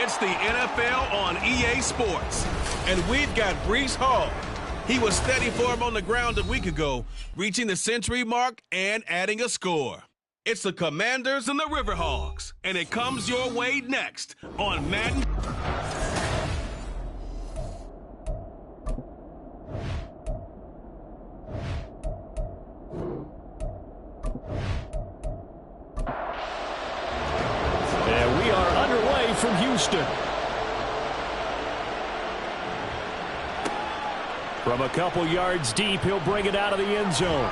It's the NFL on EA Sports. And we've got Breece Hall. He was steady for him on the ground a week ago, reaching the century mark and adding a score. It's the Commanders and the River Hogs, and it comes your way next on Madden. And we are underway from Houston. From a couple yards deep, he'll bring it out of the end zone.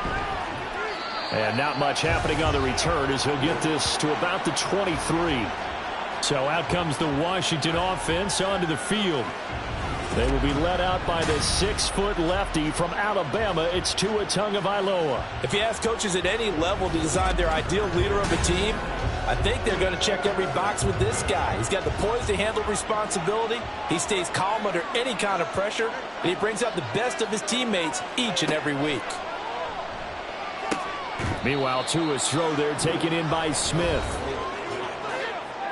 And not much happening on the return as he'll get this to about the 23. So out comes the Washington offense onto the field. They will be led out by the 6-foot lefty from Alabama. It's Tua Tagovailoa. If you ask coaches at any level to design their ideal leader of a team, I think they're going to check every box with this guy. He's got the poise to handle responsibility. He stays calm under any kind of pressure, and he brings out the best of his teammates each and every week. Meanwhile, Tua's throw there taken in by Smith.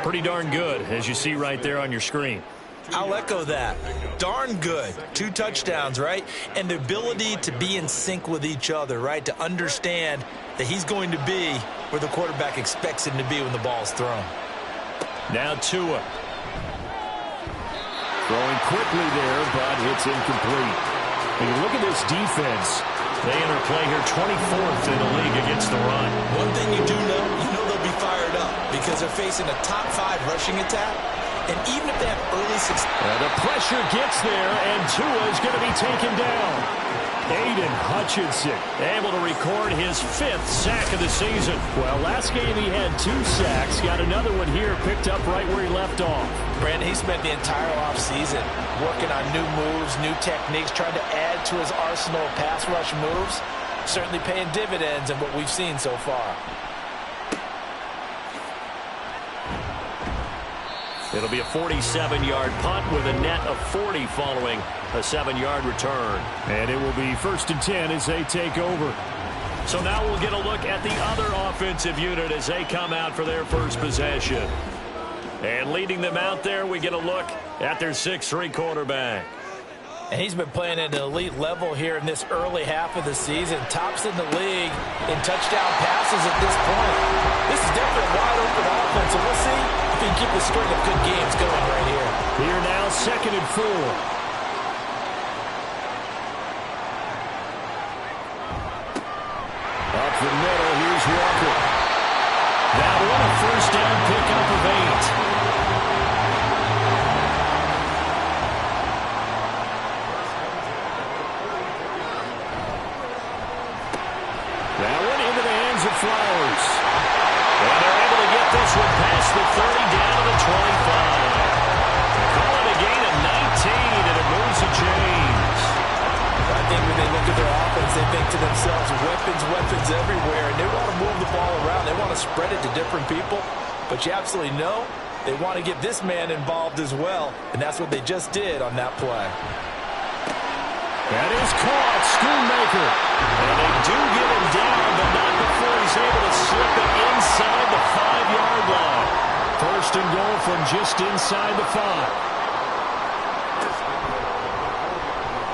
Pretty darn good, as you see right there on your screen. I'll echo that. Darn good. 2 touchdowns, right? And the ability to be in sync with each other, right? To understand that he's going to be where the quarterback expects him to be when the ball's thrown. Now Tua. Throwing quickly there, but it's incomplete. And you look at this defense. They enter play here 24th in the league against the run. One thing you do know, they'll be fired up because they're facing a top 5 rushing attack. And even if they have early success. The pressure gets there, and Tua is going to be taken down. Aiden Hutchinson able to record his 5th sack of the season. Well, last game he had 2 sacks. Got another one here picked up right where he left off. Brandon, he spent the entire offseason working on new moves, new techniques, trying to add to his arsenal of pass rush moves. Certainly paying dividends in what we've seen so far. It'll be a 47-yard punt with a net of 40 following a 7-yard return. And it will be 1st and 10 as they take over. So now we'll get a look at the other offensive unit as they come out for their first possession. And leading them out there, we get a look at their 6'3" quarterback. And he's been playing at an elite level here in this early half of the season. Tops in the league in touchdown passes at this point. This is definitely a wide open offense, so we'll see if he can keep the string of good games going right here. Here now, 2nd and 4. Up the middle, here's Walker. That one a 1st down pickup of 8. Flowers. And they're able to get this one past the 30 down to the 25. Call it a gain of 19, and it moves the chains. I think when they look at their offense, they think to themselves, weapons everywhere, and they want to move the ball around. They want to spread it to different people, but you absolutely know they want to get this man involved as well, and that's what they just did on that play. That is caught, Schoonmaker. And they do get him down, but not before he's able to slip it inside the 5-yard line. 1st and goal from just inside the 5.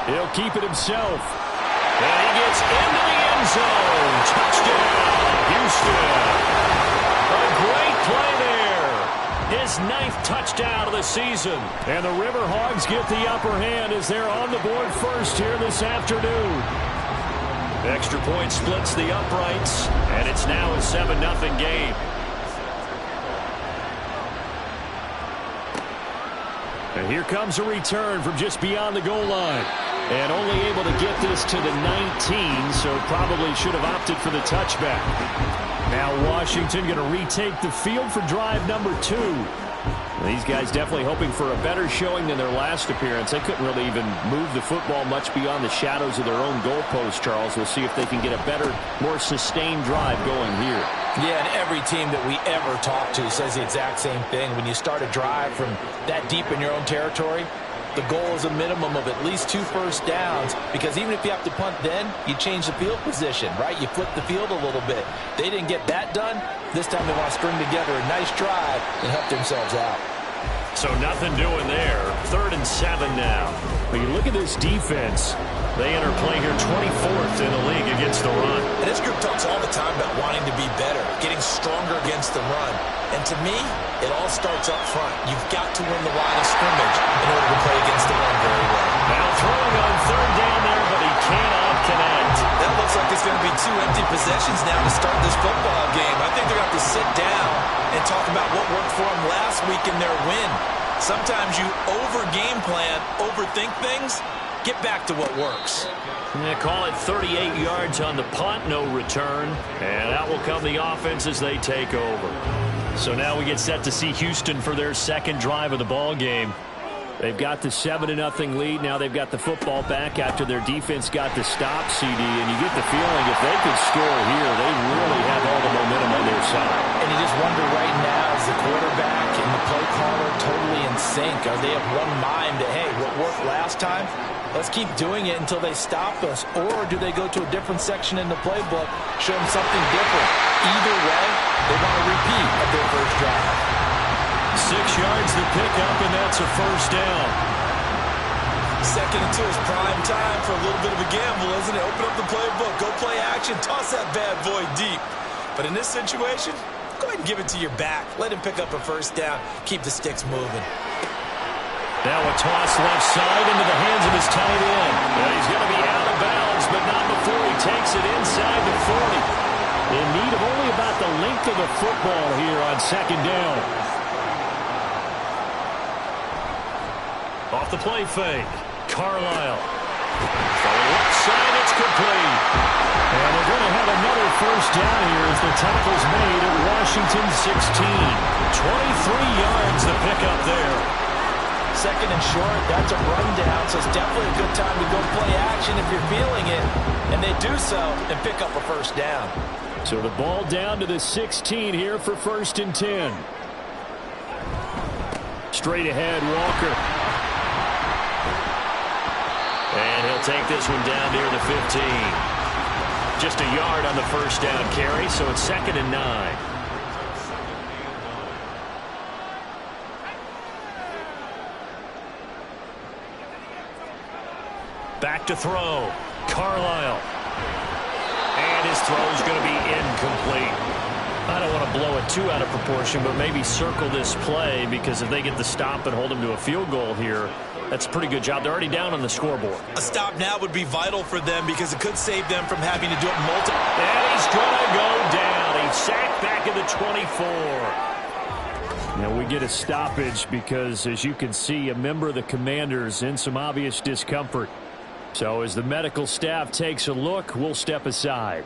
He'll keep it himself. And he gets into the end zone. Touchdown, Houston. A great play there. His 9th touchdown of the season. And the River Hogs get the upper hand as they're on the board first here this afternoon. Extra point splits the uprights, and it's now a 7-0 game. And here comes a return from just beyond the goal line. And only able to get this to the 19, so probably should have opted for the touchback. Now Washington going to retake the field for drive number 2. These guys definitely hoping for a better showing than their last appearance. They couldn't really even move the football much beyond the shadows of their own goalpost, Charles. We'll see if they can get a better, more sustained drive going here. Yeah, and every team that we ever talk to says the exact same thing. When you start a drive from that deep in your own territory, the goal is a minimum of at least 2 first downs, because even if you have to punt then, you change the field position, right? You flip the field a little bit. They didn't get that done. This time they want to string together a nice drive and help themselves out. So nothing doing there. 3rd and 7 now. But you look at this defense. They enter play here 24th in the league against the run. And this group talks all the time about wanting to be better, getting stronger against the run. And to me, it all starts up front. You've got to win the line of scrimmage in order to play against the run very well. Now throwing on 3rd down there, but he cannot connect. That looks like it's going to be 2 empty possessions now to start this football game. I think they're going to have to sit down and talk about what worked for them last week in their win. Sometimes you over-game plan, overthink things. Get back to what works. Yeah, call it 38 yards on the punt, no return. And out will come the offense as they take over. So now we get set to see Houston for their second drive of the ball game. They've got the 7-0 lead. Now they've got the football back after their defense got the stop, CD. And you get the feeling if they could score here, they really have all the momentum on their side. And you just wonder right now, is the quarterback and the play caller totally in sync? Are they of one mind that, hey, what worked last time, let's keep doing it until they stop us? Or do they go to a different section in the playbook, show them something different? Either way, they want a repeat of their first drive. 6 yards to pick up, and that's a 1st down. 2nd and 2 is prime time for a little bit of a gamble, isn't it? Open up the playbook, go play action, toss that bad boy deep. But in this situation, go ahead and give it to your back. Let him pick up a 1st down. Keep the sticks moving. Now a toss left side into the hands of his tight end. And he's going to be out of bounds, but not before he takes it inside the 40. In need of only about the length of the football here on 2nd down. Off the play fake, Carlisle. From the left side, it's complete. And they're going to have another 1st down here as the tackle's made at Washington 16. 23 yards to pick up there. 2nd and short, that's a rundown, so it's definitely a good time to go play action if you're feeling it. And they do so and pick up a 1st down. So the ball down to the 16 here for 1st and 10. Straight ahead, Walker. And he'll take this one down near the 15. Just a yard on the 1st down carry, so it's 2nd and 9. Back to throw. Carlisle. And his throw's going to be incomplete. I don't want to blow it too out of proportion, but maybe circle this play, because if they get the stop and hold them to a field goal here, that's a pretty good job. They're already down on the scoreboard. A stop now would be vital for them because it could save them from having to do it multiple. And he's going to go down. He's sacked back at the 24. Now we get a stoppage because, as you can see, a member of the Commanders in some obvious discomfort. So as the medical staff takes a look, we'll step aside.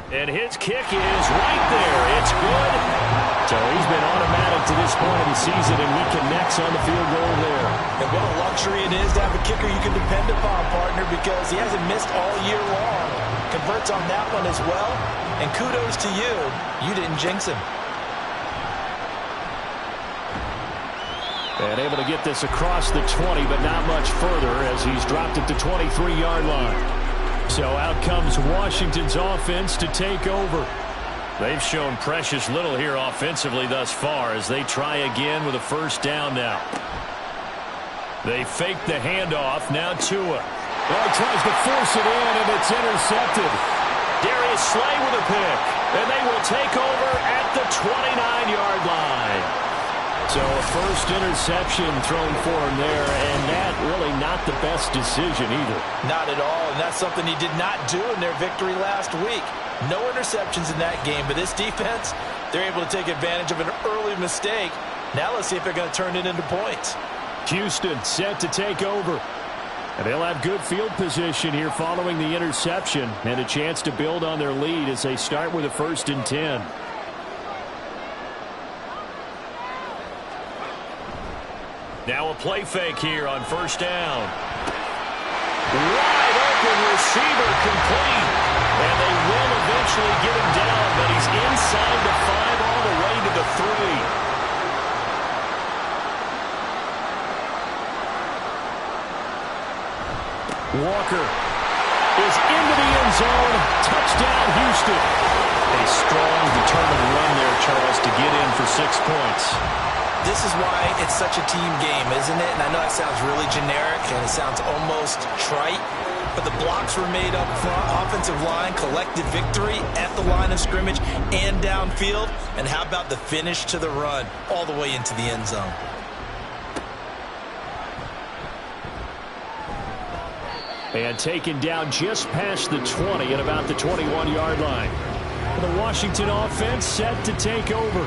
And his kick is right there. It's good. So he's been automatic to this point of the season, and he connects on the field goal there. And what a luxury it is to have a kicker you can depend upon, partner, because he hasn't missed all year long. Converts on that one as well. And kudos to you. You didn't jinx him. And able to get this across the 20, but not much further as he's dropped at the 23-yard line. So out comes Washington's offense to take over. They've shown precious little here offensively thus far as they try again with a 1st down now. They fake the handoff. Now Tua. Well, tries to force it in, and it's intercepted. Darius Slay with a pick. And they will take over at the 29-yard line. So a 1st interception thrown for him there, and that really not the best decision either. Not at all, and that's something he did not do in their victory last week. No interceptions in that game, but this defense, they're able to take advantage of an early mistake. Now let's see if they're going to turn it into points. Houston set to take over. And they'll have good field position here following the interception and a chance to build on their lead as they start with a 1st and 10. Now a play fake here on 1st down. Wide open receiver complete. And they will eventually get him down, but he's inside the 5 all the way to the 3. Walker. is into the end zone. Touchdown, Houston. A strong, determined run there, Charles, to get in for 6 points. This is why it's such a team game, isn't it? And I know that sounds really generic and it sounds almost trite, but the blocks were made up front, offensive line, collective victory at the line of scrimmage and downfield. And how about the finish to the run all the way into the end zone? And taken down just past the 20 at about the 21-yard line. The Washington offense set to take over.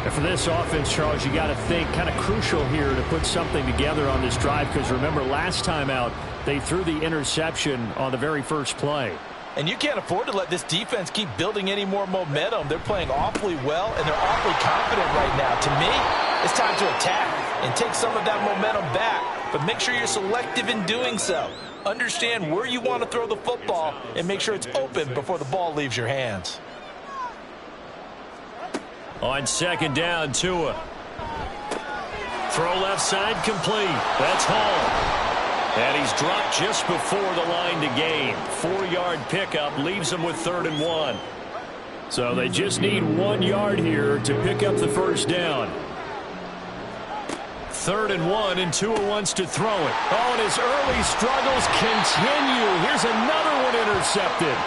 And for this offense, Charles, you got to think kind of crucial here to put something together on this drive, because remember last time out they threw the interception on the very first play. And you can't afford to let this defense keep building any more momentum. They're playing awfully well, and they're awfully confident right now. To me, it's time to attack and take some of that momentum back, but make sure you're selective in doing so. Understand where you want to throw the football and make sure it's open before the ball leaves your hands. On second down, Tua. Throw left side complete. That's Hall. And he's dropped just before the line to gain. 4-yard pickup leaves him with 3rd and 1. So they just need 1 yard here to pick up the first down. 3rd and 1, and Tua wants to throw it. Oh, and his early struggles continue. Here's another one intercepted.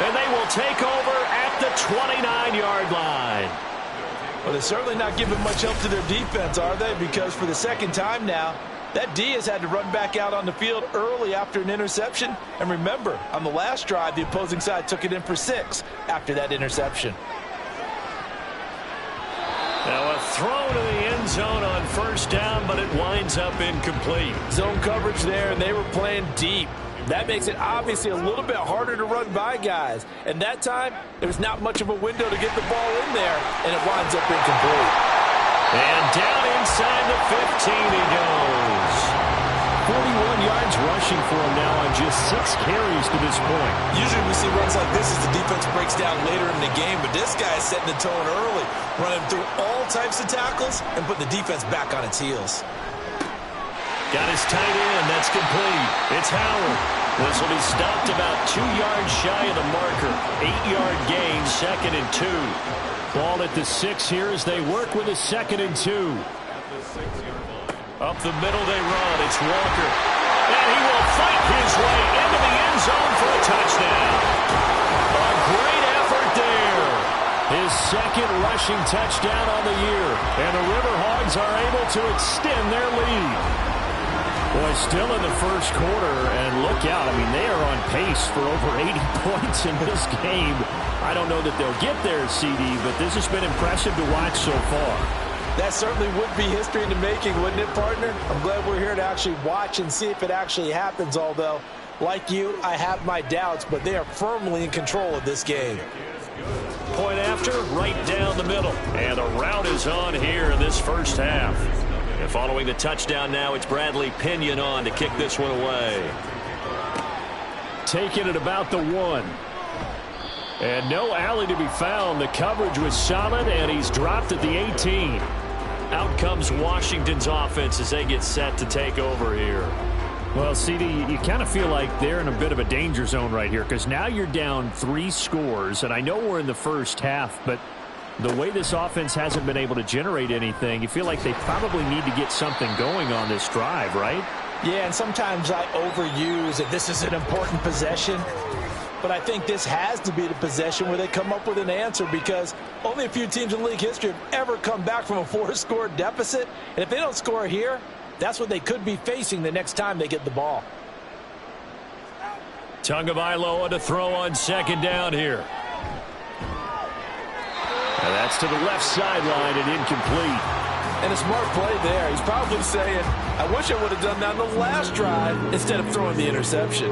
And they will take over at the 29-yard line. Well, they're certainly not giving much help to their defense, are they? Because for the second time now, that D has had to run back out on the field early after an interception. And remember, on the last drive, the opposing side took it in for 6 after that interception. Now a throw to the end zone on first down, but it winds up incomplete. Zone coverage there, and they were playing deep. That makes it obviously a little bit harder to run by guys. And that time, there was not much of a window to get the ball in there, and it winds up incomplete. And down inside the 15 he goes. 41 yards rushing for him now on just 6 carries to this point. Usually we see runs like this as the defense breaks down later in the game, but this guy is setting the tone early, running through all types of tackles and putting the defense back on its heels. Got his tight end. That's complete. It's Howard. This will be stopped about 2 yards shy of the marker. 8-yard gain, 2nd and 2. Ball at the 6 here as they work with a 2nd and 2. Up the middle they run. It's Walker. And he will fight his way into the end zone for a touchdown. A great effort there. His 2nd rushing touchdown on the year. And the River Hogs are able to extend their lead. Boy, still in the first quarter, and look out. I mean, they are on pace for over 80 points in this game. I don't know that they'll get there, CD, but this has been impressive to watch so far. That certainly would be history in the making, wouldn't it, partner? I'm glad we're here to actually watch and see if it actually happens, although, like you, I have my doubts, but they are firmly in control of this game. Point after, right down the middle. And the route is on here in this first half. And following the touchdown now, it's Bradley Pinion on to kick this one away. Taking it about the 1. And no alley to be found. The coverage was solid, and he's dropped at the 18. Out comes Washington's offense as they get set to take over here. Well, CD, you kind of feel like they're in a bit of a danger zone right here, because now you're down 3 scores, and I know we're in the first half, but the way this offense hasn't been able to generate anything, you feel like they probably need to get something going on this drive, right? Yeah, and sometimes I overuse if this is an important possession. But I think this has to be the possession where they come up with an answer, because only a few teams in league history have ever come back from a 4-score deficit. And if they don't score here, that's what they could be facing the next time they get the ball. Tagovailoa to throw on second down here. And that's to the left sideline and incomplete. And a smart play there. He's probably saying, I wish I would have done that on the last drive instead of throwing the interception.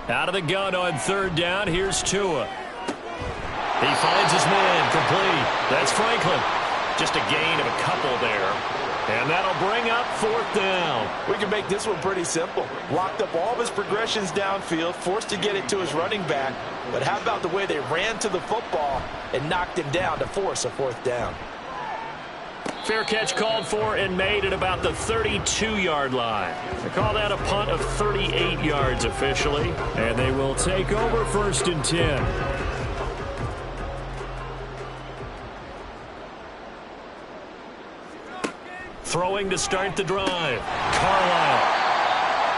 Out of the gun on third down, here's Tua. He finds his man, complete. That's Franklin. Just a gain of a couple there. And that'll bring up fourth down. We can make this one pretty simple. Locked up all of his progressions downfield, forced to get it to his running back. But how about the way they ran to the football and knocked him down to force a fourth down? Fair catch called for and made at about the 32-yard line. They call that a punt of 38 yards officially, and they will take over 1st and 10. Throwing to start the drive. Carlisle.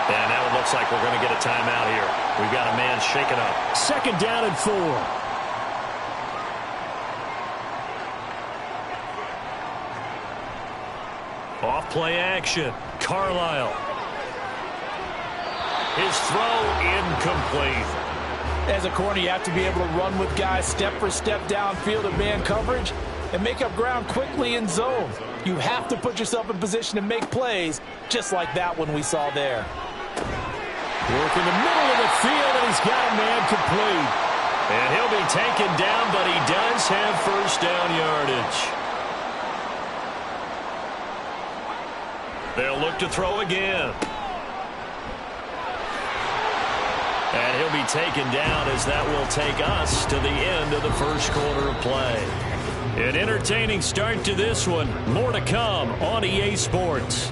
And now it looks like we're going to get a timeout here. We've got a man shaken up. 2nd down and 4. Off play action. Carlisle. His throw incomplete. As a corner, you have to be able to run with guys step for step downfield in man coverage and make up ground quickly in zone. You have to put yourself in position to make plays, just like that one we saw there. Work in the middle of the field, and he's got a man complete. And he'll be taken down, but he does have 1st down yardage. They'll look to throw again. And he'll be taken down as that will take us to the end of the 1st quarter of play. An entertaining start to this one. More to come on EA Sports.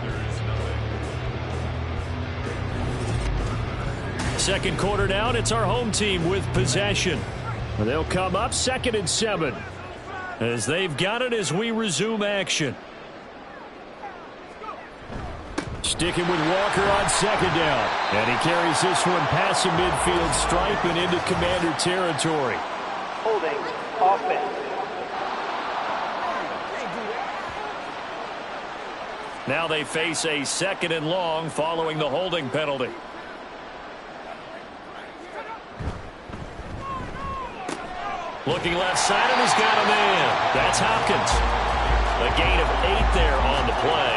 2nd quarter down, it's our home team with possession. They'll come up 2nd and 7 as they've got it as we resume action. Sticking with Walker on 2nd down. And he carries this one past the midfield stripe and into Commander territory. Holding offense. Now they face a 2nd and long following the holding penalty. Looking left side, and he's got a man. That's Hopkins. A gain of 8 there on the play.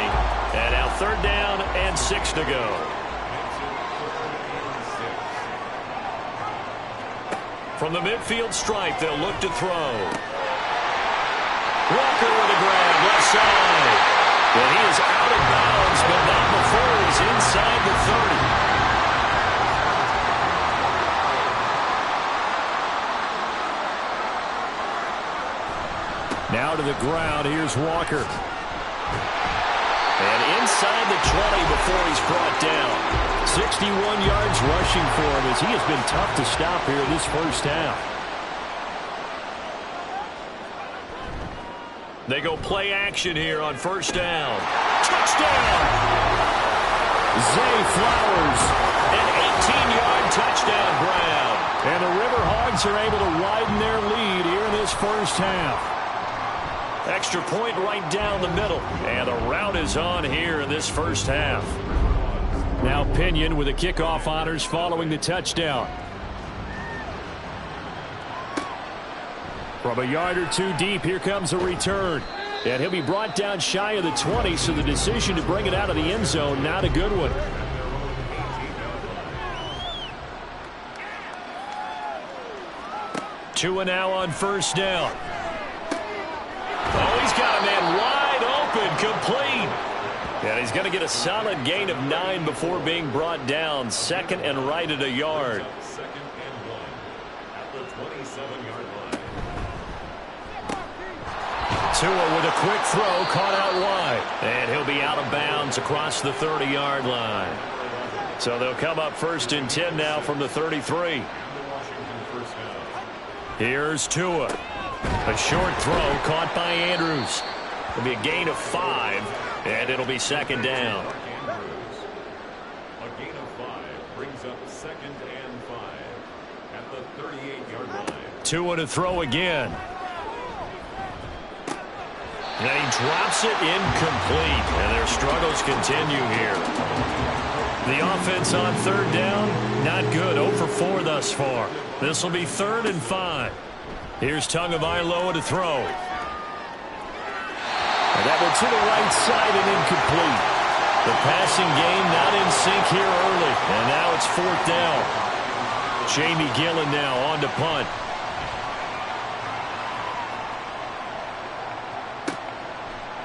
And now 3rd down and 6 to go. From the midfield stripe, they'll look to throw. Walker with a grab, left side. And he is out of bounds, but not before he's inside the 30. Now to the ground, here's Walker. And inside the 20 before he's brought down. 61 yards rushing for him as he has been tough to stop here this 1st half. They go play action here on 1st down. Touchdown! Zay Flowers. An 18-yard touchdown grab. And the River Hogs are able to widen their lead here in this 1st half. Extra point right down the middle. And the route is on here in this 1st half. Now Pinion with the kickoff honors following the touchdown. From a yard or 2 deep, here comes a return. And he'll be brought down shy of the 20, so the decision to bring it out of the end zone, not a good one. Tua now on 1st down. Oh, he's got a man wide open, complete. And he's going to get a solid gain of 9 before being brought down. 2nd and right at a yard. 2nd and 1 at the 27-yard line. Tua with a quick throw, caught out wide. And he'll be out of bounds across the 30-yard line. So they'll come up 1st and 10 now from the 33. Here's Tua. A short throw caught by Andrews. It'll be a gain of 5, and it'll be 2nd down. A gain of 5 brings up 2nd and 5 at the 38-yard line. Tua to throw again. And he drops it incomplete, and their struggles continue here. The offense on 3rd down, not good. 0 for 4 thus far. This will be 3rd and 5. Here's Tagovailoa to throw. And that one to the right side and incomplete. The passing game not in sync here early. And now it's 4th down. Jamie Gillen now on to punt.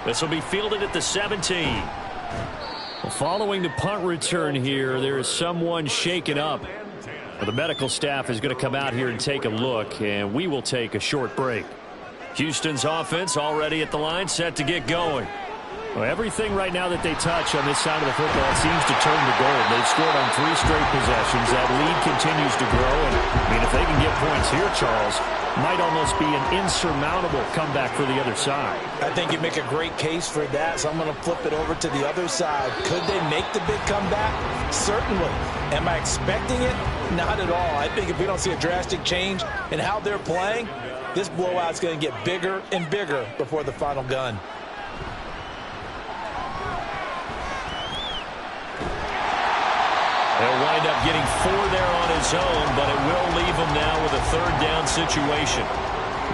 This will be fielded at the 17. Well, following the punt return here, there is someone shaken up. The medical staff is going to come out here and take a look, and we will take a short break. Houston's offense already at the line, set to get going. Well, everything right now that they touch on this side of the football seems to turn to gold. They've scored on 3 straight possessions. That lead continues to grow. And, I mean, if they can get points here, Charles, might almost be an insurmountable comeback for the other side. I think you make a great case for that, so I'm going to flip it over to the other side. Could they make the big comeback? Certainly. Am I expecting it? Not at all. I think if we don't see a drastic change in how they're playing, this blowout's going to get bigger and bigger before the final gun. He'll wind up getting 4 there on his own, but it will leave him now with a 3rd down situation.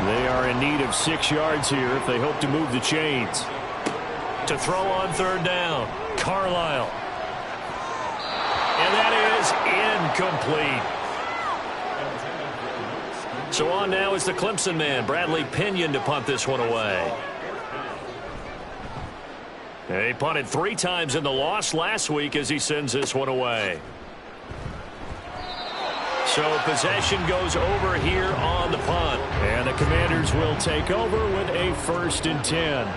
They are in need of 6 yards here if they hope to move the chains. To throw on 3rd down, Carlisle. And that is incomplete. So on now is the Clemson man, Bradley Pinion, to punt this one away. He punted 3 times in the loss last week as he sends this one away. So possession goes over here on the punt. And the Commanders will take over with a 1st and 10.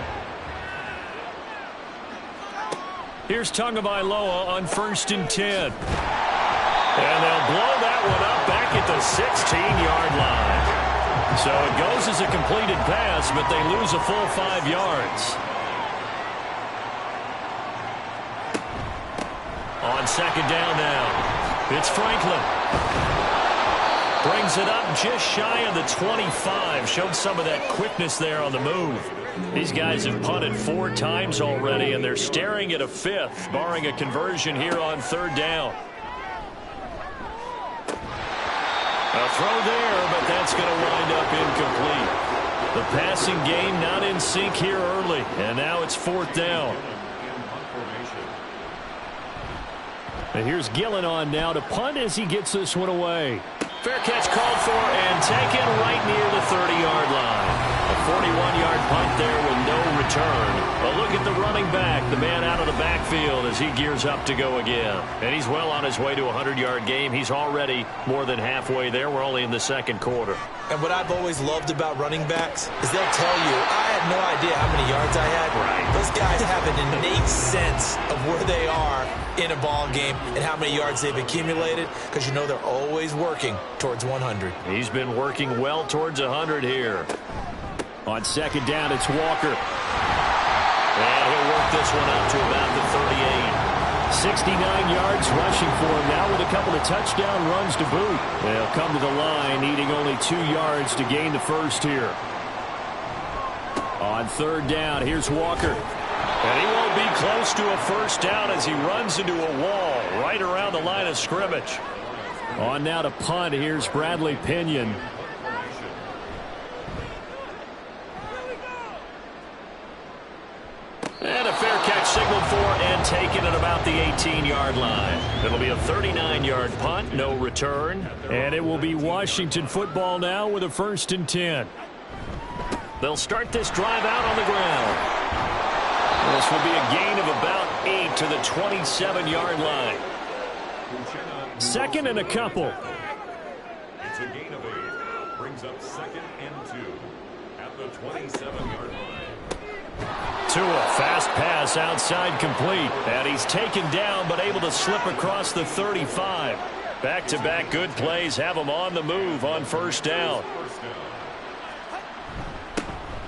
Here's Tagovailoa on 1st and 10. And they'll blow that one up back at the 16-yard line. So it goes as a completed pass, but they lose a full 5 yards. On 2nd down now, it's Franklin. Brings it up just shy of the 25. Showed some of that quickness there on the move. These guys have punted 4 times already, and they're staring at a 5th, barring a conversion here on 3rd down. A throw there, but that's going to wind up incomplete. The passing game not in sync here early, and now it's 4th down. And here's Gillen on now to punt as he gets this one away. Fair catch called for and taken right near the 30-yard line. A 41-yard punt there with no return. But look at the running back, the man out of the backfield as he gears up to go again. And he's well on his way to a 100-yard game. He's already more than halfway there. We're only in the 2nd quarter. And what I've always loved about running backs is they'll tell you, I had no idea how many yards I had. Right. Those guys have an innate sense of where they are in a ball game and how many yards they've accumulated, because you know they're always working towards 100. He's been working well towards 100 here. On 2nd down, it's Walker. And he'll work this one out to about the 38. 69 yards rushing for him now with a couple of touchdown runs to boot. They'll come to the line needing only 2 yards to gain the 1st here. On 3rd down, here's Walker. And he won't be close to a 1st down as he runs into a wall right around the line of scrimmage. On now to punt, here's Bradley Pinion. And a fair catch signaled for and taken at about the 18-yard line. It'll be a 39-yard punt, no return. And it will be Washington football now with a 1st and 10. They'll start this drive out on the ground. This will be a gain of about 8 to the 27-yard line. 2nd and a couple. It's a gain of 8. Brings up 2nd and 2 at the 27-yard line. Tua, fast pass outside complete. And he's taken down but able to slip across the 35. Back-to-back good plays have him on the move on 1st down.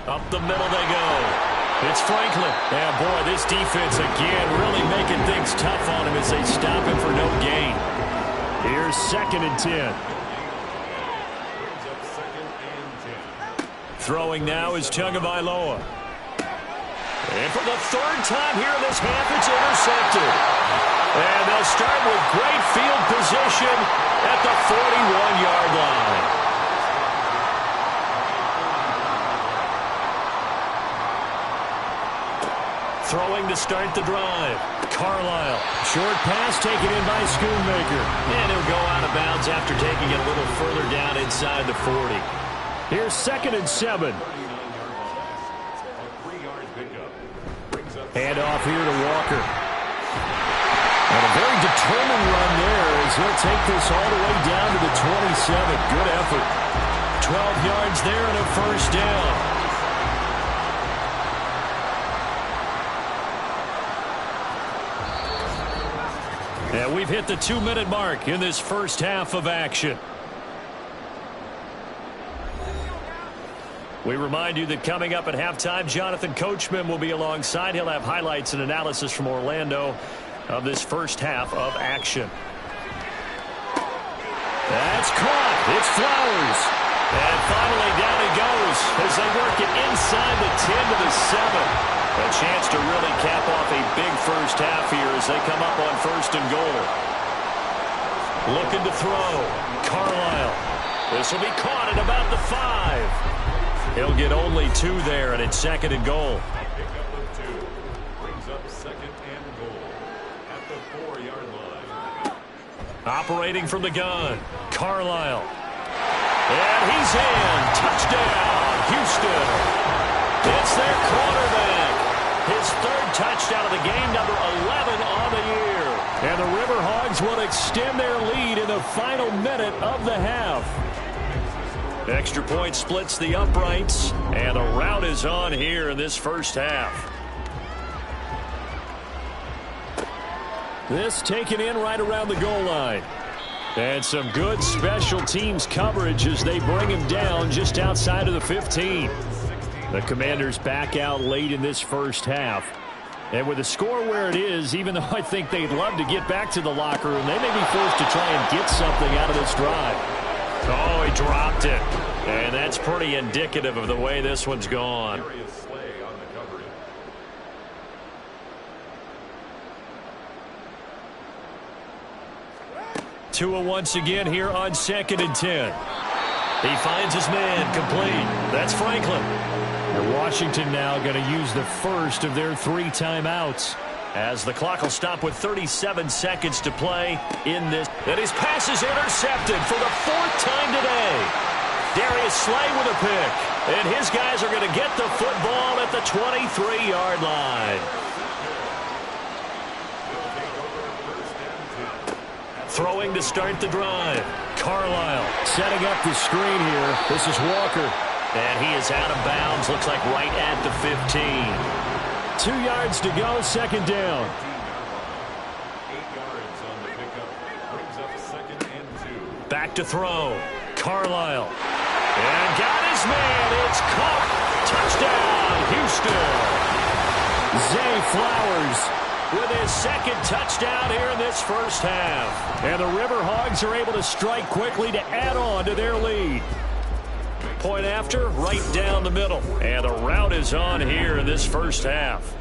Up the middle they go. It's Franklin. And boy, this defense again really making things tough on him as they stop him for no gain. Here's 2nd and 10. Throwing now is Tagovailoa. And for the 3rd time here in this half, it's intercepted. And they'll start with great field position at the 41-yard line. Throwing to start the drive. Carlisle. Short pass taken in by Schoonmaker. And he'll go out of bounds after taking it a little further down inside the 40. Here's 2nd and 7. Hand off here to Walker. And a very determined run there as he'll take this all the way down to the 27. Good effort. 12 yards there and a 1st down. we've hit the 2-minute mark in this first half of action. We remind you that coming up at halftime, Jonathan Coachman will be alongside. He'll have highlights and analysis from Orlando of this first half of action. That's caught. It's Flowers. And finally down he goes as they work it inside the 10 to the 7. A chance to really cap off a big first half here as they come up on 1st and goal. Looking to throw. Carlisle. This will be caught at about the 5. He'll get only 2 there, and it's 2nd and goal. Pickup of 2 brings up 2nd and goal at the 4-yard line. Operating from the gun. Carlisle. And he's in. Touchdown, Houston. It's their quarterback. His 3rd touchdown of the game, number 11 on the year. And the River Hogs will extend their lead in the final minute of the half. Extra point splits the uprights, and the rout is on here in this first half. This taken in right around the goal line. And some good special teams coverage as they bring him down just outside of the 15. The Commanders back out late in this first half. And with the score where it is, even though I think they'd love to get back to the locker room, they may be forced to try and get something out of this drive. Oh, he dropped it. And that's pretty indicative of the way this one's gone. Tua once again here on 2nd and 10. He finds his man complete. That's Franklin. And Washington now going to use the first of their 3 timeouts as the clock will stop with 37 seconds to play in this. And his pass is intercepted for the 4th time today. Darius Slay with a pick. And his guys are going to get the football at the 23-yard line. Throwing to start the drive. Carlisle setting up the screen here. This is Walker. And he is out of bounds. Looks like right at the 15. 2 yards to go. 2nd down. 8 yards on the pickup. Brings up 2nd and 2. Back to throw. Carlisle. And got his man. It's caught. Touchdown, Houston. Zay Flowers with his 2nd touchdown here in this first half. And the River Hogs are able to strike quickly to add on to their lead. Point after, right down the middle. And the rout is on here in this first half.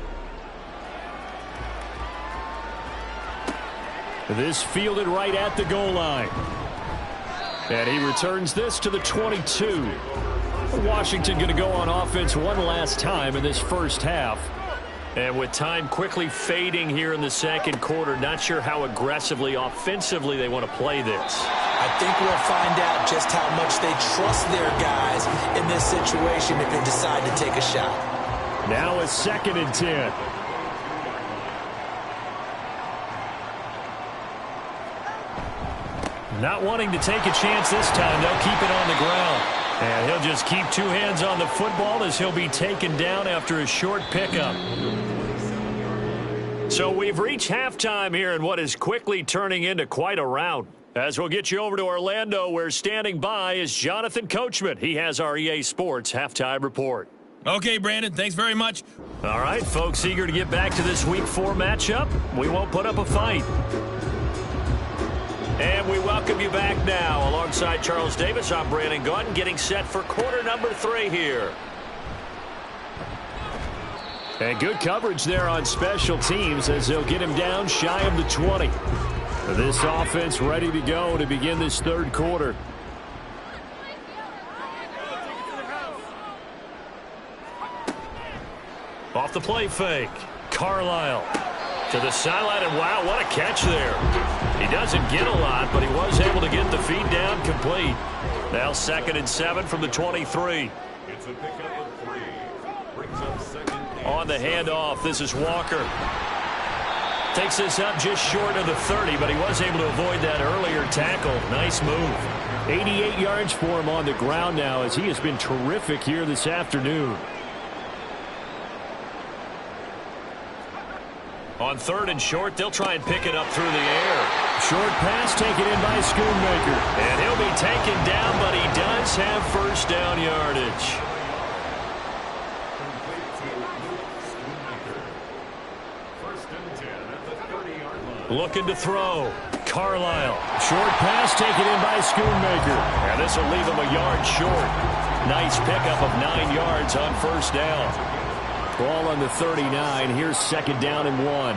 This fielded right at the goal line. And he returns this to the 22. Washington going to go on offense one last time in this first half. And with time quickly fading here in the 2nd quarter, not sure how aggressively, offensively they want to play this. I think we'll find out just how much they trust their guys in this situation if they decide to take a shot. Now it's 2nd and 10. Not wanting to take a chance this time. They'll keep it on the ground. And he'll just keep 2 hands on the football as he'll be taken down after a short pickup. So we've reached halftime here in what is quickly turning into quite a rout. As we'll get you over to Orlando, where standing by is Jonathan Coachman. He has our EA Sports halftime report. Okay, Brandon, thanks very much. All right, folks, eager to get back to this Week 4 matchup. We won't put up a fight. And we welcome you back now. Alongside Charles Davis, I'm Brandon Gaudin, getting set for quarter number 3 here. And good coverage there on special teams as they'll get him down shy of the 20. This offense ready to go to begin this 3rd quarter. Off the play fake. Carlisle to the sideline, and wow, what a catch there. He doesn't get a lot, but he was able to get the feed down complete. Now 2nd and 7 from the 23. It's a pickup of 3. Brings up 2nd and On the handoff, this is Walker. Takes this up just short of the 30, but he was able to avoid that earlier tackle. Nice move. 88 yards for him on the ground now as he has been terrific here this afternoon. On 3rd and short, they'll try and pick it up through the air. Short pass taken in by Schoonmaker. And he'll be taken down, but he does have first down yardage. First and 10 at the 30-yard line. Looking to throw. Carlisle. Short pass taken in by Schoonmaker. And this will leave him a yard short. Nice pickup of 9 yards on first down. Ball on the 39. Here's second down and 1.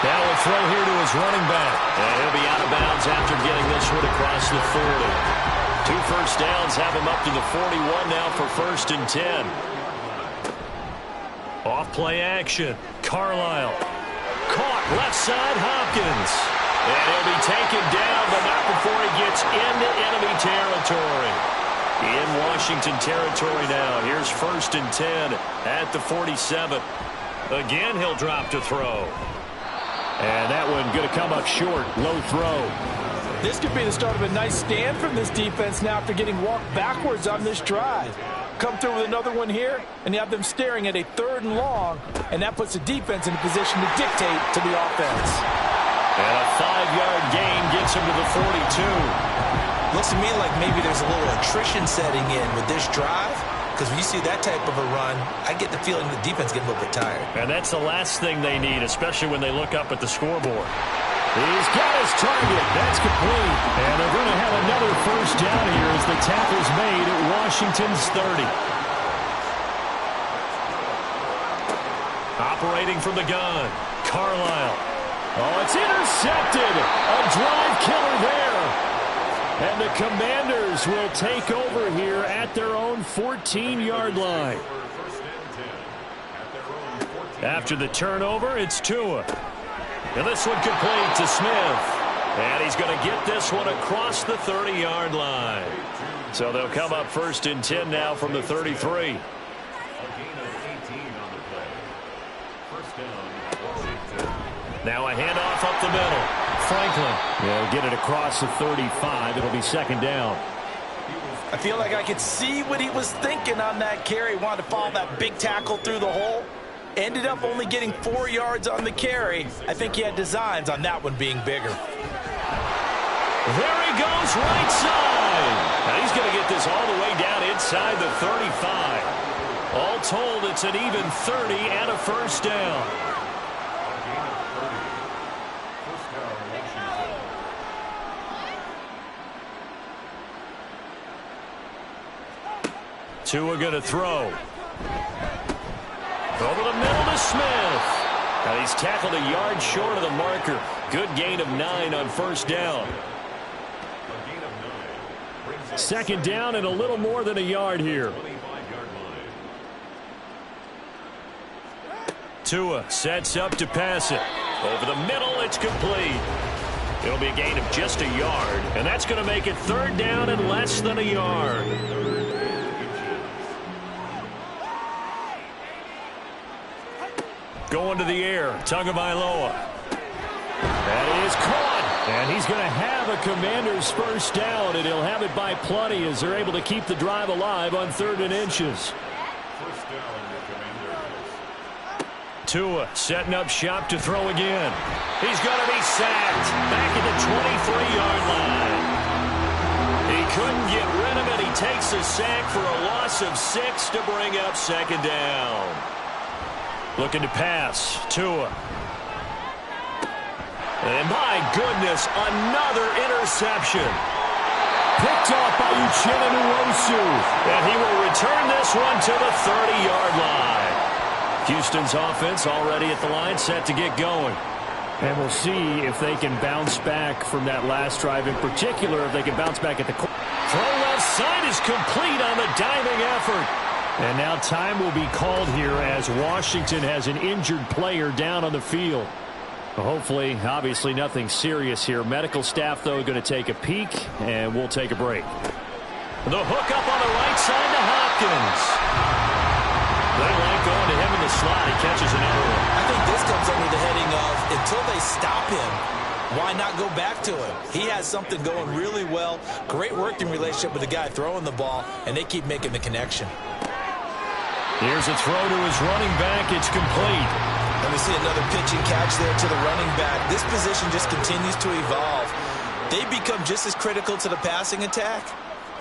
Now a throw here to his running back. And he'll be out of bounds after getting this one across the 40. 2 first downs have him up to the 41 now for first and 10. Off play action. Carlisle. Caught left side Hopkins. And he'll be taken down, but not before he gets into enemy territory. In Washington territory now. Here's first and 10 at the 47. Again, he'll drop to throw. And that one going to come up short. Low throw. This could be the start of a nice stand from this defense now after getting walked backwards on this drive. Come through with another one here, and you have them staring at a 3rd and long, and that puts the defense in a position to dictate to the offense. And a 5-yard gain gets him to the 42. Looks to me like maybe there's a little attrition setting in with this drive, because when you see that type of a run, I get the feeling the defense getting a little bit tired. And that's the last thing they need, especially when they look up at the scoreboard. He's got his target. That's complete. And they're going to have another first down here as the tackle's made at Washington's 30. Operating from the gun, Carlisle. Oh, it's intercepted. A drive killer there. And the Commanders will take over here at their own 14-yard line. After the turnover, it's Tua. And this one complete to Smith. And he's going to get this one across the 30-yard line. So they'll come up first and 10 now from the 33. Now a handoff up the middle. Franklin. They'll get it across the 35. It'll be second down. I feel like I could see what he was thinking on that carry. He wanted to follow that big tackle through the hole. Ended up only getting 4 yards on the carry. I think he had designs on that one being bigger. There he goes, right side. Now he's going to get this all the way down inside the 35. All told, it's an even 30 and a first down. Tua going to throw. Over the middle to Smith. And he's tackled a yard short of the marker. Good gain of 9 on first down. Second down and a little more than a yard here. Tua sets up to pass it. Over the middle, it's complete. It'll be a gain of just a yard. And that's going to make it third down and less than a yard. Going to the air, Tagovailoa. That is caught, and he's going to have a Commander's first down, and he'll have it by plenty as they're able to keep the drive alive on 3rd and inches. Tua setting up shop to throw again. He's going to be sacked back at the 23-yard line. He couldn't get rid of it. He takes a sack for a loss of 6 to bring up second down. Looking to pass. Tua. And my goodness, another interception. Picked off by Uchenna Nwosu. And he will return this one to the 30-yard line. Houston's offense already at the line, set to get going. And we'll see if they can bounce back from that last drive. In particular, if they can bounce back at the throw left side is complete on the diving effort. And now time will be called here as Washington has an injured player down on the field. Hopefully, obviously nothing serious here. Medical staff, though, going to take a peek, and we'll take a break. The hook up on the right side to Hopkins. They like going to him in the slot. He catches another one. I think this comes under the heading of until they stop him, why not go back to him? He has something going really well. Great working relationship with the guy throwing the ball, and they keep making the connection. Here's a throw to his running back. It's complete. And we see another pitch and catch there to the running back. This position just continues to evolve. They become just as critical to the passing attack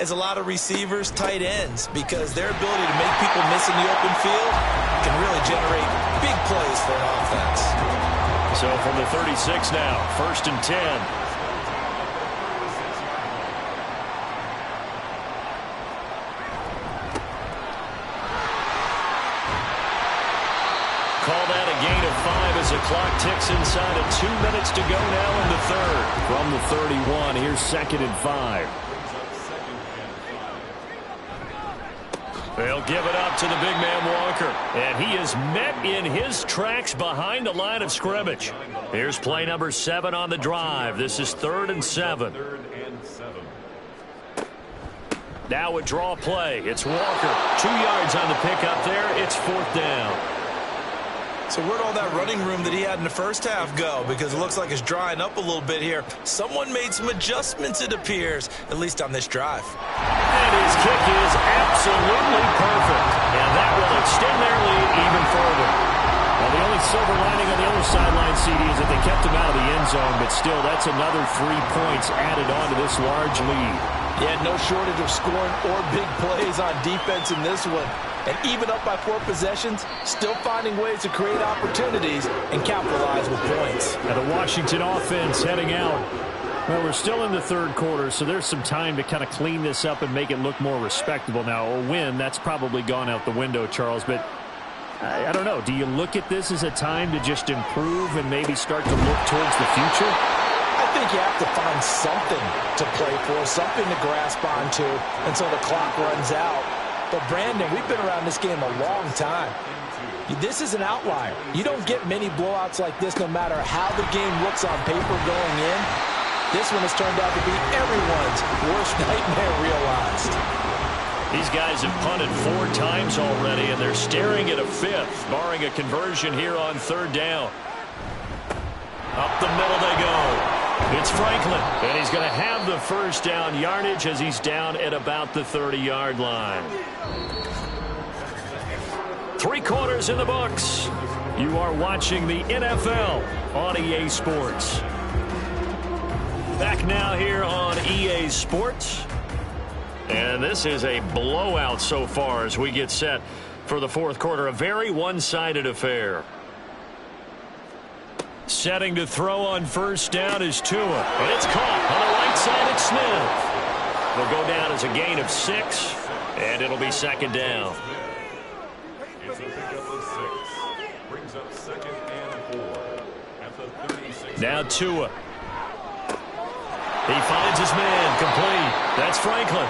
as a lot of receivers, tight ends, because their ability to make people miss in the open field can really generate big plays for an offense. So from the 36 now, 1st and 10. Call that a gain of 5 as the clock ticks inside of 2 minutes to go now in the third. From the 31, here's 2nd and 5. They'll give it up to the big man Walker. And he is met in his tracks behind the line of scrimmage. Here's play number 7 on the drive. This is 3rd and 7. Now a draw play. It's Walker. 2 yards on the pickup there. It's 4th down. So where'd all that running room that he had in the first half go? Because it looks like it's drying up a little bit here. Someone made some adjustments, it appears, at least on this drive. And his kick is absolutely perfect. And that will extend their lead even further. Well, the only silver lining on the other sideline, CD, is that they kept him out of the end zone. But still, that's another 3 points added on to this large lead. Yeah, no shortage of scoring or big plays on defense in this one. And even up by 4 possessions, still finding ways to create opportunities and capitalize with points. Now the Washington offense heading out. Well, we're still in the 3rd quarter, so there's some time to kind of clean this up and make it look more respectable. Now, a win, that's probably gone out the window, Charles, but I don't know. Do you look at this as a time to just improve and maybe start to look towards the future? I think you have to find something to play for, something to grasp onto until the clock runs out. But, Brandon, we've been around this game a long time. This is an outlier. You don't get many blowouts like this no matter how the game looks on paper going in. This one has turned out to be everyone's worst nightmare realized. These guys have punted 4 times already, and they're staring at a 5th, barring a conversion here on 3rd down. Up the middle they go. It's Franklin, and he's going to have the first down yardage as he's down at about the 30-yard line. 3 quarters in the books. You are watching the NFL on EA Sports. Back now here on EA Sports. And this is a blowout so far as we get set for the 4th quarter. A very one-sided affair. Setting to throw on 1st down is Tua. And it's caught on the right side at Smith. Will go down as a gain of 6. And it'll be 2nd down. It's a pickup of 6. Brings up 2nd and 4 at the 36. Now Tua. He finds his man. Complete. That's Franklin.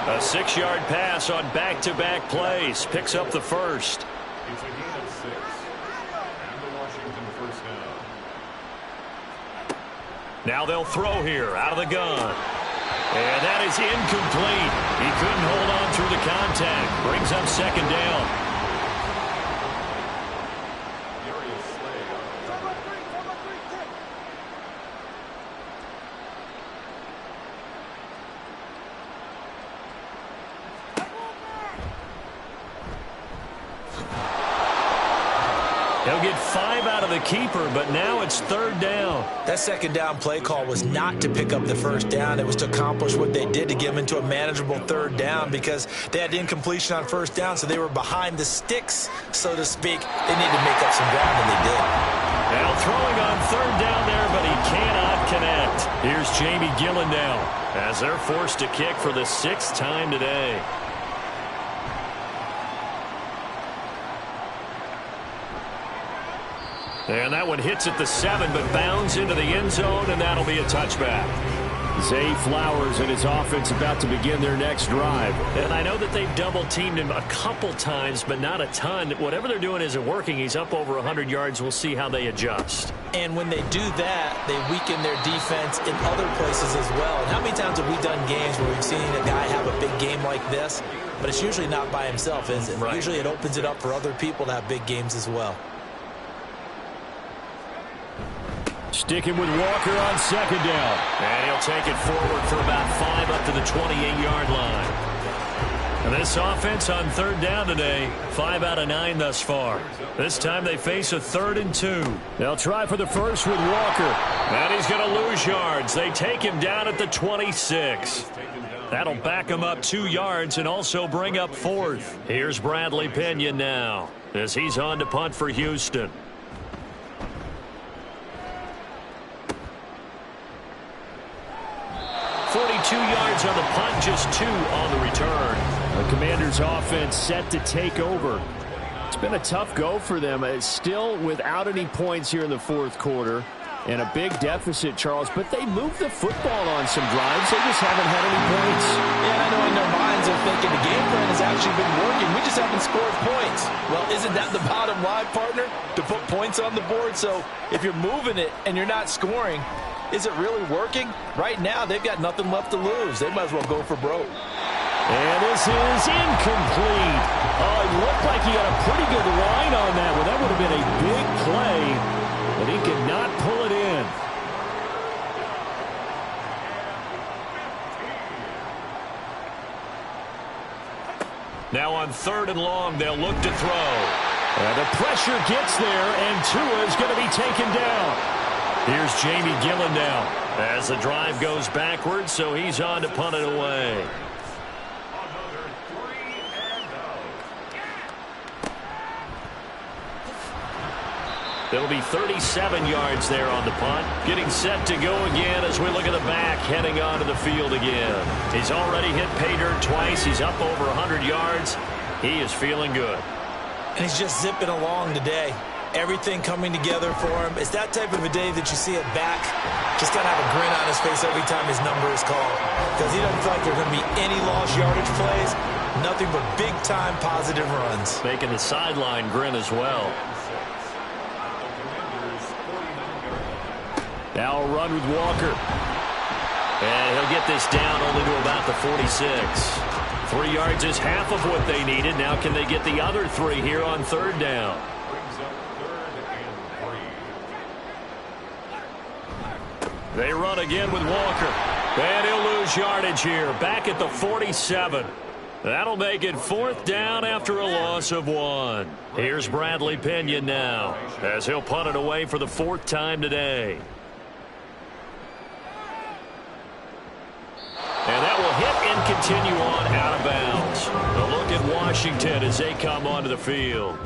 A 6-yard pass on back-to-back plays. Picks up the first. It's a gain of 6. And the Washington first down. Now they'll throw here out of the gun. And that is incomplete. He couldn't hold on through the contact. Brings up 2nd down. They'll get 5 out of the keeper, but now it's 3rd down. That 2nd down play call was not to pick up the 1st down. It was to accomplish what they did to get them into a manageable 3rd down because they had incompletion on 1st down, so they were behind the sticks, so to speak. They needed to make up some ground, and they did. Now throwing on 3rd down there, but he cannot connect. Here's Jamie Gillen now as they're forced to kick for the 6th time today. And that one hits at the 7, but bounds into the end zone, and that'll be a touchback. Zay Flowers and his offense about to begin their next drive. And I know that they've double-teamed him a couple times, but not a ton. Whatever they're doing isn't working. He's up over 100 yards. We'll see how they adjust. And when they do that, they weaken their defense in other places as well. And how many times have we done games where we've seen a guy have a big game like this? But it's usually not by himself, is it? Right. Usually it opens it up for other people to have big games as well. Sticking with Walker on 2nd down. And he'll take it forward for about 5 up to the 28-yard line. And this offense on third down today, 5 out of 9 thus far. This time they face a 3rd and 2. They'll try for the first with Walker. And he's going to lose yards. They take him down at the 26. That'll back him up 2 yards and also bring up 4th. Here's Bradley Pinion now as he's on to punt for Houston. 42 yards on the punt, just 2 on the return. The Commanders' offense set to take over. It's been a tough go for them. It's still without any points here in the 4th quarter and a big deficit, Charles, but they moved the football on some drives. They just haven't had any points. Yeah, I know in their minds they're thinking the game plan has actually been working. We just haven't scored points. Well, isn't that the bottom line, partner? To put points on the board? So if you're moving it and you're not scoring, is it really working? Right now, they've got nothing left to lose. They might as well go for broke. And this is incomplete. Oh, it looked like he had a pretty good line on that one. That would have been a big play, but he could not pull it in. Now on 3rd and long, they'll look to throw. And the pressure gets there, and Tua is going to be taken down. Here's Jamie Gillen now as the drive goes backwards, so he's on to punt it away. It'll be 37 yards there on the punt. Getting set to go again as we look at the back heading onto the field again. He's already hit pay dirt twice. He's up over 100 yards. He is feeling good. And he's just zipping along today. Everything coming together for him. It's that type of a day that you see it back. Just got to have a grin on his face every time his number is called. Because he doesn't feel like there are going to be any lost yardage plays. Nothing but big-time positive runs. Making the sideline grin as well. Now a run with Walker. And he'll get this down only to about the 46. 3 yards is half of what they needed. Now can they get the other 3 here on 3rd down? They run again with Walker. And he'll lose yardage here. Back at the 47. That'll make it 4th down after a loss of 1. Here's Bradley Pinion now as he'll punt it away for the 4th time today. And that will hit and continue on out of bounds. A look at Washington as they come onto the field.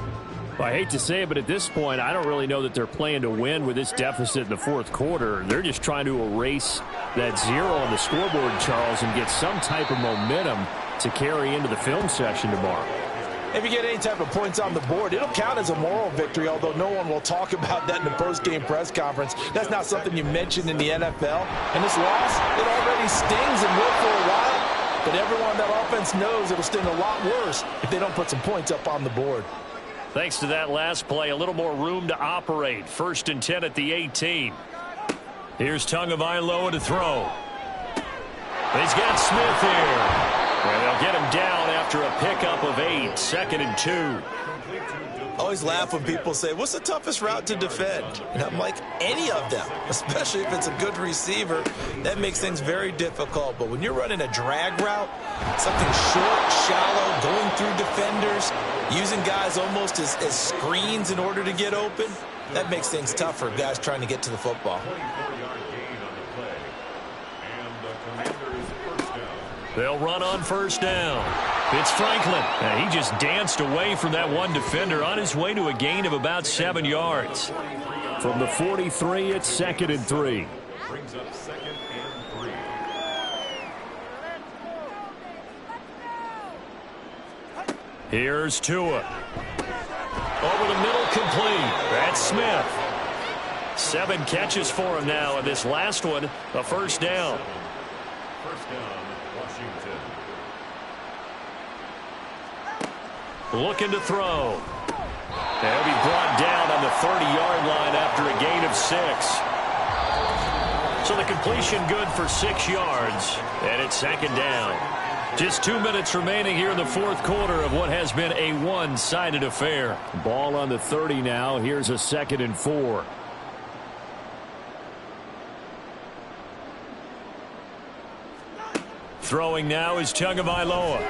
Well, I hate to say it, but at this point, I don't really know that they're playing to win with this deficit in the 4th quarter. They're just trying to erase that 0 on the scoreboard, Charles, and get some type of momentum to carry into the film session tomorrow. If you get any type of points on the board, it'll count as a moral victory, although no one will talk about that in the post-game press conference. That's not something you mentioned in the NFL. And this loss, it already stings and will for a while. But everyone on that offense knows it'll sting a lot worse if they don't put some points up on the board. Thanks to that last play, a little more room to operate. 1st and 10 at the 18. Here's Tagovailoa to throw. He's got Smith here. And they'll get him down after a pickup of 8. 2nd and 2. Always laugh when people say, what's the toughest route to defend? And I'm like, any of them, especially if it's a good receiver. That makes things very difficult. But when you're running a drag route, something short, shallow, going through defenders, using guys almost as screens in order to get open, that makes things tough for guys trying to get to the football. They'll run on 1st down. It's Franklin. And he just danced away from that one defender on his way to a gain of about 7 yards. From the 43, it's 2nd and 3. Brings up 2nd and 3. Here's Tua. Over the middle, complete. That's Smith. 7 catches for him now, and this last one, a 1st down. 1st down, Washington. Looking to throw. They'll be brought down on the 30-yard line after a gain of 6. So the completion good for 6 yards, and it's 2nd down. Just 2 minutes remaining here in the 4th quarter of what has been a one-sided affair. Ball on the 30 now. Here's a 2nd and 4. Throwing now is Tagovailoa.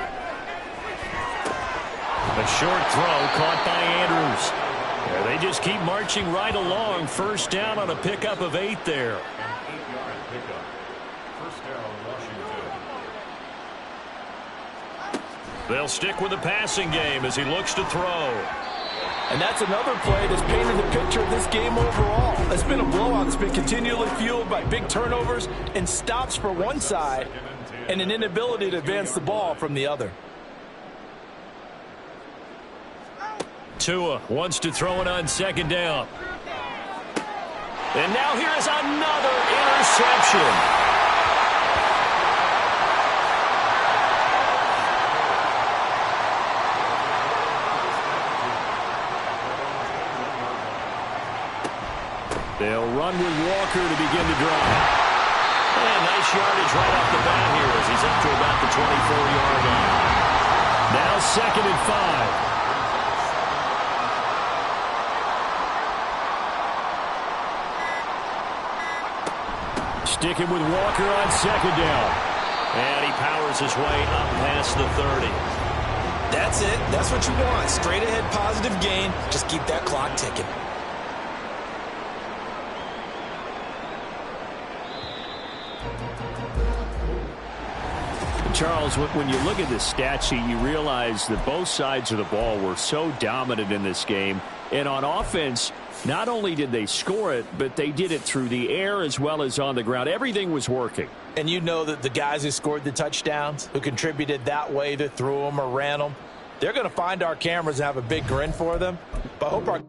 A short throw caught by Andrews. Yeah, they just keep marching right along. First down on a pickup of 8 there. An 8-yard pickup. First down, Washington. They'll stick with the passing game as he looks to throw. And that's another play that's painted the picture of this game overall. It's been a blowout that's been continually fueled by big turnovers and stops for one side and an inability to advance the ball from the other. Tua wants to throw it on second down. And now here is another interception. They'll run with Walker to begin the drive. And nice yardage right off the bat here as he's up to about the 24-yard line. Now 2nd and 5. Sticking with Walker on second down. And he powers his way up past the 30. That's it. That's what you want. Straight ahead positive gain. Just keep that clock ticking. Charles, when you look at the stat sheet, you realize that both sides of the ball were so dominant in this game. And on offense, not only did they score it, but they did it through the air as well as on the ground. Everything was working. And you know that the guys who scored the touchdowns, who contributed that way, that threw them or ran them, they're going to find our cameras and have a big grin for them. But I hope our